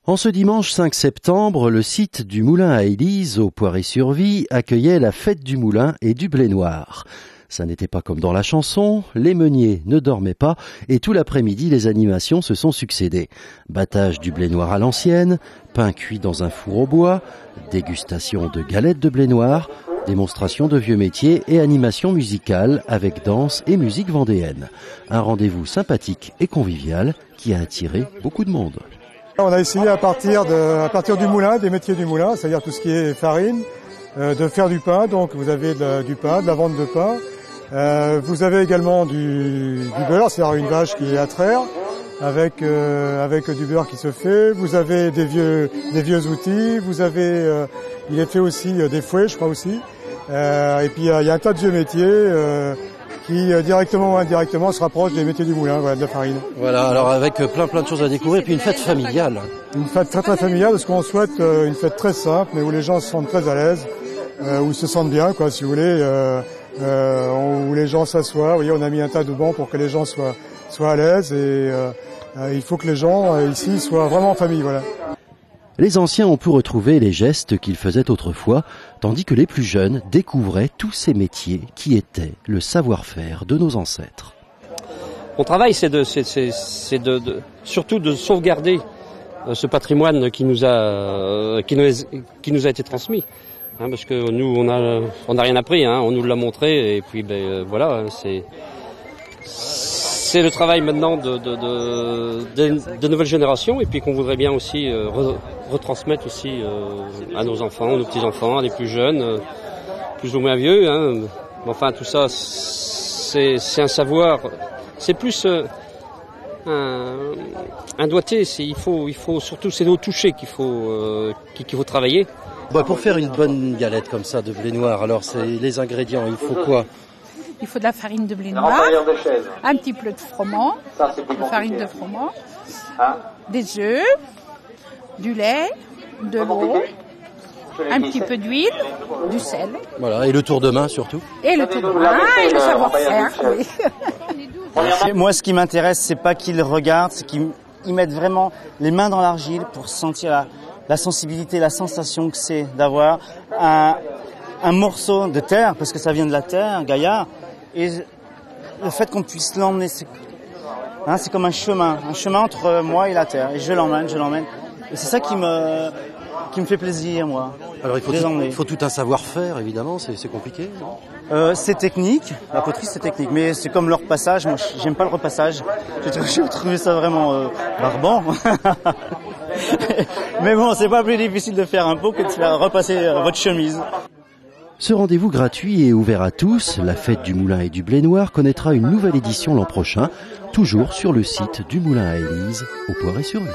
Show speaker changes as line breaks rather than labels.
En ce dimanche 5 septembre, le site du Moulin à Élise, au Poiré-sur-Vie, accueillait la fête du moulin et du blé noir. Ça n'était pas comme dans la chanson, les meuniers ne dormaient pas et tout l'après-midi les animations se sont succédées. Battage du blé noir à l'ancienne, pain cuit dans un four au bois, dégustation de galettes de blé noir, démonstration de vieux métiers et animation musicale avec danse et musique vendéenne. Un rendez-vous sympathique et convivial qui a attiré beaucoup de monde.
On a essayé à partir du moulin, des métiers du moulin, c'est-à-dire tout ce qui est farine, de faire du pain. Donc vous avez du pain, de la vente de pain. Vous avez également du beurre, c'est-à-dire une vache qui est à traire, avec du beurre qui se fait. Vous avez des vieux outils. Vous avez, il est fait aussi des fouets, je crois aussi. Et puis il y a un tas de vieux métiers qui directement ou indirectement se rapprochent des métiers du moulin, voilà, de la farine.
Voilà, alors avec plein de choses à découvrir, et puis une fête familiale.
Une fête très familiale, parce qu'on souhaite une fête très simple, mais où les gens se sentent très à l'aise, où ils se sentent bien, quoi, si vous voulez, où les gens s'assoient. Vous voyez, on a mis un tas de bancs pour que les gens soient à l'aise, et il faut que les gens ici soient vraiment en famille, voilà.
Les anciens ont pu retrouver les gestes qu'ils faisaient autrefois, tandis que les plus jeunes découvraient tous ces métiers qui étaient le savoir-faire de nos ancêtres.
Mon travail, c'est surtout de sauvegarder ce patrimoine qui nous a été transmis, parce que nous on n'a rien appris, on nous l'a montré et puis voilà, c'est le travail maintenant de nouvelles générations et puis qu'on voudrait bien aussi retransmettre aussi à nos enfants, nos petits-enfants, à les plus jeunes, plus ou moins vieux. Enfin, tout ça, c'est un savoir, c'est plus un doigté. Il faut surtout, c'est au toucher qu'il faut travailler.
Pour faire une bonne galette comme ça de blé noir, alors c'est les ingrédients, il faut quoi ?
Il faut de la farine de blé noir, un petit peu de froment, de farine de froment, des œufs, du lait, de l'eau, un petit peu d'huile, du sel.
Voilà, et le tour de main surtout.
Et le tour de main et le savoir-faire, oui.
Moi, ce qui m'intéresse, c'est pas qu'ils regardent, c'est qu'ils mettent vraiment les mains dans l'argile pour sentir la sensibilité, la sensation que c'est d'avoir un morceau de terre, parce que ça vient de la terre, Gaïa. Et le fait qu'on puisse l'emmener, c'est comme un chemin entre moi et la terre. Et je l'emmène. Et c'est ça qui me fait plaisir, moi.
Alors il faut tout un savoir-faire, évidemment, c'est compliqué, non ?
C'est technique, la poterie c'est technique, mais c'est comme le repassage. Moi, j'aime pas le repassage. J'ai trouvé ça vraiment barbant. Mais bon, c'est pas plus difficile de faire un pot que de faire repasser votre chemise.
Ce rendez-vous gratuit et ouvert à tous, la fête du moulin et du blé noir connaîtra une nouvelle édition l'an prochain, toujours sur le site du Moulin à Élise, au Poiré-sur-Vie.